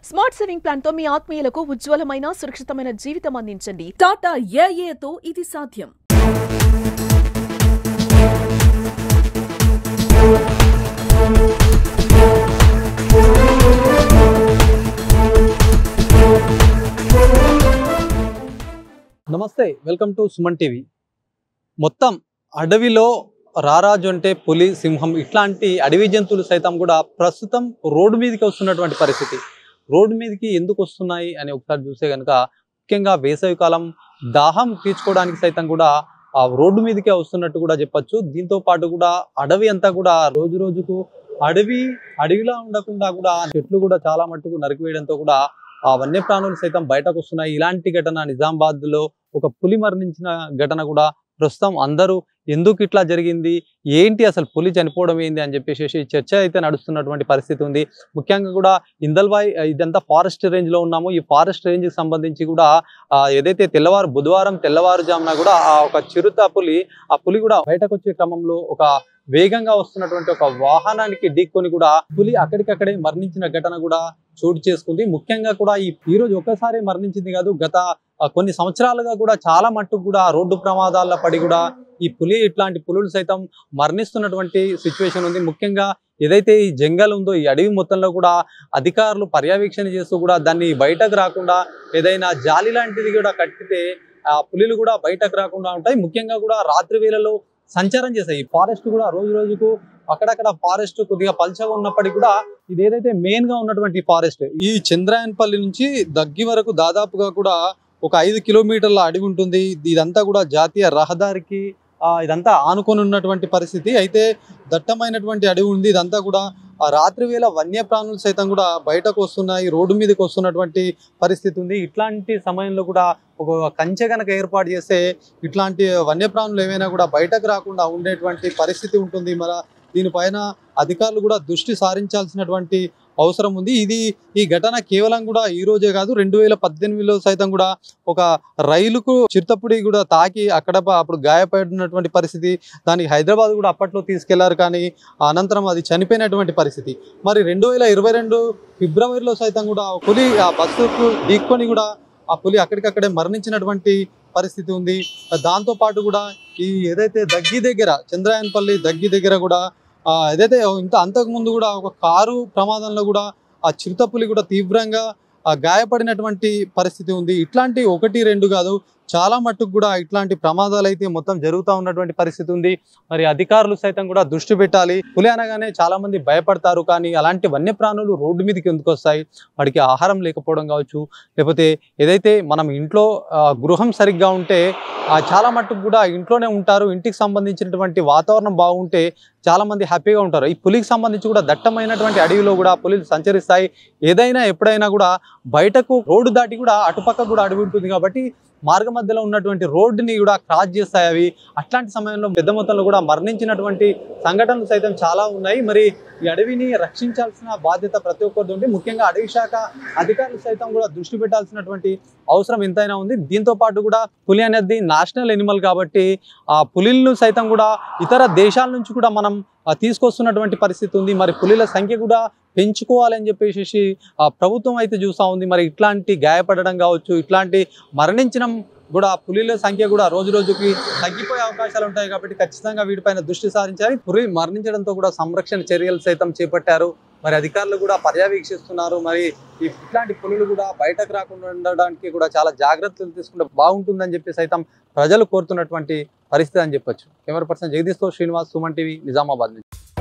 Smart saving plan తో మీ ఆత్మీయులకు ఉజ్వలమైన సురక్షితమైన జీవితం అందించండి. టాటా ఏఏతో ఇది సాధ్యం. నమస్తే, వెల్కమ్ టు సుమన్ టీవీ. మొత్తం అడవిలో రారాజు అంటే పులి, సింహం ఇట్లాంటి అడవి జంతువులు సైతం కూడా ప్రస్తుతం రోడ్డు మీదకి వస్తున్నటువంటి పరిస్థితి. రోడ్డు మీదకి ఎందుకు వస్తున్నాయి అని ఒకసారి చూస్తే కనుక ముఖ్యంగా వేసవి కాలం దాహం తీర్చుకోవడానికి సైతం కూడా ఆ రోడ్డు మీదకే వస్తున్నట్టు కూడా చెప్పచ్చు. దీంతో పాటు కూడా అడవి అంతా కూడా రోజు రోజుకు అడవిలా ఉండకుండా కూడా చెట్లు కూడా చాలా మట్టుకు నరికివేయడంతో కూడా ఆ వన్యప్రాణులు సైతం బయటకు వస్తున్నాయి. ఇలాంటి ఘటన నిజామాబాద్ లో ఒక పులి మరణించిన ఘటన కూడా ప్రస్తుతం అందరూ ఎందుకు ఇట్లా జరిగింది, ఏంటి అసలు పులి చనిపోవడం ఏంది అని చెప్పేసి చర్చ అయితే నడుస్తున్నటువంటి పరిస్థితి ఉంది. ముఖ్యంగా కూడా ఇందల్వాయ్ ఇదంతా ఫారెస్ట్ రేంజ్ లో ఉన్నాము. ఈ ఫారెస్ట్ రేంజ్ కి సంబంధించి కూడా ఏదైతే బుధవారం తెల్లవారుజామున కూడా ఒక చిరుత పులి కూడా బయటకు వచ్చే క్రమంలో ఒక వేగంగా వస్తున్నటువంటి ఒక వాహనానికి ఢీకొని కూడా పులి అక్కడికక్కడే మరణించిన ఘటన కూడా చోటు చేసుకుంది. ముఖ్యంగా కూడా ఈ రోజు ఒక్కసారి మరణించింది కాదు, గత కొన్ని సంవత్సరాలుగా కూడా చాలా మట్టుకు కూడా రోడ్డు ప్రమాదాల్లో పడి కూడా ఈ ఇట్లాంటి పులులు సైతం మరణిస్తున్నటువంటి సిచ్యువేషన్ ఉంది. ముఖ్యంగా ఏదైతే ఈ జంగల్ ఉందో ఈ అడవి మొత్తంలో కూడా అధికారులు పర్యవేక్షణ చేస్తూ కూడా దాన్ని బయటకు రాకుండా ఏదైనా జాలి లాంటిది కూడా కట్టితే ఆ పులులు కూడా బయటకు రాకుండా ఉంటాయి. ముఖ్యంగా కూడా రాత్రి వేళలో సంచారం చేస్తాయి. ఈ ఫారెస్ట్ కూడా రోజు రోజుకు అక్కడక్కడ ఫారెస్ట్ కొద్దిగా పల్చగా ఉన్నప్పటికీ కూడా ఇది ఏదైతే మెయిన్ గా ఉన్నటువంటి ఫారెస్ట్ ఈ చంద్రాయన్పల్లి నుంచి దగ్గి వరకు దాదాపుగా కూడా ఒక 5 కిలోమీటర్ల అడవి ఉంటుంది. ఇదంతా కూడా జాతీయ రహదారికి ఇదంతా ఆనుకొని ఉన్నటువంటి పరిస్థితి. అయితే దట్టమైనటువంటి అడవి ఉంది. ఇదంతా కూడా రాత్రి వేళ వన్యప్రాణులు సైతం కూడా బయటకు వస్తున్నాయి, రోడ్డు మీదకి వస్తున్నటువంటి పరిస్థితి ఉంది. ఇట్లాంటి సమయంలో కూడా ఒక కంచె కనుక ఏర్పాటు చేస్తే ఇట్లాంటి వన్యప్రాణులు ఏమైనా కూడా బయటకు రాకుండా ఉండేటువంటి పరిస్థితి ఉంటుంది. మరి దీనిపైన అధికారులు కూడా దృష్టి సారించాల్సినటువంటి అవసరం ఉంది. ఈ ఘటన కేవలం కూడా ఈ రోజే కాదు, 2018లో సైతం కూడా ఒక రైలుకు చిరుతపుడి కూడా తాకి అప్పుడు గాయపడినటువంటి పరిస్థితి. దానికి హైదరాబాద్ కూడా అప్పట్లో తీసుకెళ్లారు, కానీ అనంతరం అది చనిపోయినటువంటి పరిస్థితి. మరి 2022 ఫిబ్రవరిలో సైతం కూడా పులి ఆ బస్సుకు ఢీక్కొని కూడా ఆ పులి అక్కడికక్కడే మరణించినటువంటి పరిస్థితి ఉంది. దాంతో పాటు కూడా ఈ ఏదైతే చంద్రాయన్పల్లి దగ్గి దగ్గర కూడా ఏదైతే అంతకుముందు కూడా ఒక కారు ప్రమాదంలో కూడా ఆ చిరుతపులి కూడా తీవ్రంగా గాయపడినటువంటి పరిస్థితి ఉంది. ఇట్లాంటి 1-2 కాదు, చాలా మట్టుకు కూడా ఇట్లాంటి ప్రమాదాలు అయితే మొత్తం జరుగుతూ ఉన్నటువంటి పరిస్థితి ఉంది. మరి అధికారులు సైతం కూడా దృష్టి పెట్టాలి. పులి అనగానే చాలా మంది భయపడతారు, కానీ అలాంటి వన్యప్రాణులు రోడ్డు మీదకి ఎందుకు వస్తాయి? వాడికి ఆహారం లేకపోవడం కావచ్చు, లేకపోతే ఏదైతే మనం ఇంట్లో గృహం సరిగ్గా ఉంటే చాలా మట్టుకు కూడా ఇంట్లోనే ఉంటారు. ఇంటికి సంబంధించినటువంటి వాతావరణం బాగుంటే చాలా మంది హ్యాపీగా ఉంటారు. ఈ పులికి సంబంధించి కూడా దట్టమైనటువంటి అడవిలో కూడా పులిలు సంచరిస్తాయి. ఏదైనా ఎప్పుడైనా కూడా బయటకు రోడ్డు దాటి కూడా అటుపక్క కూడా అడవి ఉంటుంది కాబట్టి మార్గ మధ్యలో ఉన్నటువంటి రోడ్డుని కూడా క్రాస్ చేస్తాయి అవి. అట్లాంటి సమయంలో పెద్ద మొత్తంలో కూడా మరణించినటువంటి సంఘటనలు సైతం చాలా ఉన్నాయి. మరి ఈ అడవిని రక్షించాల్సిన బాధ్యత ప్రతి ఒక్కరిది ఉంది. ముఖ్యంగా అడవి శాఖ అధికారులు సైతం కూడా దృష్టి పెట్టాల్సినటువంటి అవసరం ఎంతైనా ఉంది. దీంతో పాటు కూడా పులి అనేది నేషనల్ ఎనిమల్ కాబట్టి ఆ పులిలను సైతం కూడా ఇతర దేశాల నుంచి కూడా మనం తీసుకొస్తున్నటువంటి పరిస్థితి ఉంది. మరి పులిల సంఖ్య కూడా పెంచుకోవాలని చెప్పేసి ప్రభుత్వం అయితే చూస్తూ ఉంది. మరి ఇట్లాంటి గాయపడడం కావచ్చు, ఇట్లాంటి మరణించడం కూడా పులిల సంఖ్య కూడా రోజు రోజుకి తగ్గిపోయే అవకాశాలు ఉంటాయి. కాబట్టి ఖచ్చితంగా వీటిపైన దృష్టి సారించాలి. పులి మరణించడంతో కూడా సంరక్షణ చర్యలు సైతం చేపట్టారు. మరి అధికారులు కూడా పర్యవేక్షిస్తున్నారు. మరి ఇట్లాంటి పులులు కూడా బయటకు రాకుండా ఉండడానికి కూడా చాలా జాగ్రత్తలు తీసుకుంటే బాగుంటుందని చెప్పి సైతం ప్రజలు కోరుతున్నటువంటి పరిస్థితి అని చెప్పొచ్చు. కెమెరా పర్సన్ జగదీష్తో శ్రీనివాస్, సుమన్ టీవీ, నిజామాబాద్ నుంచి.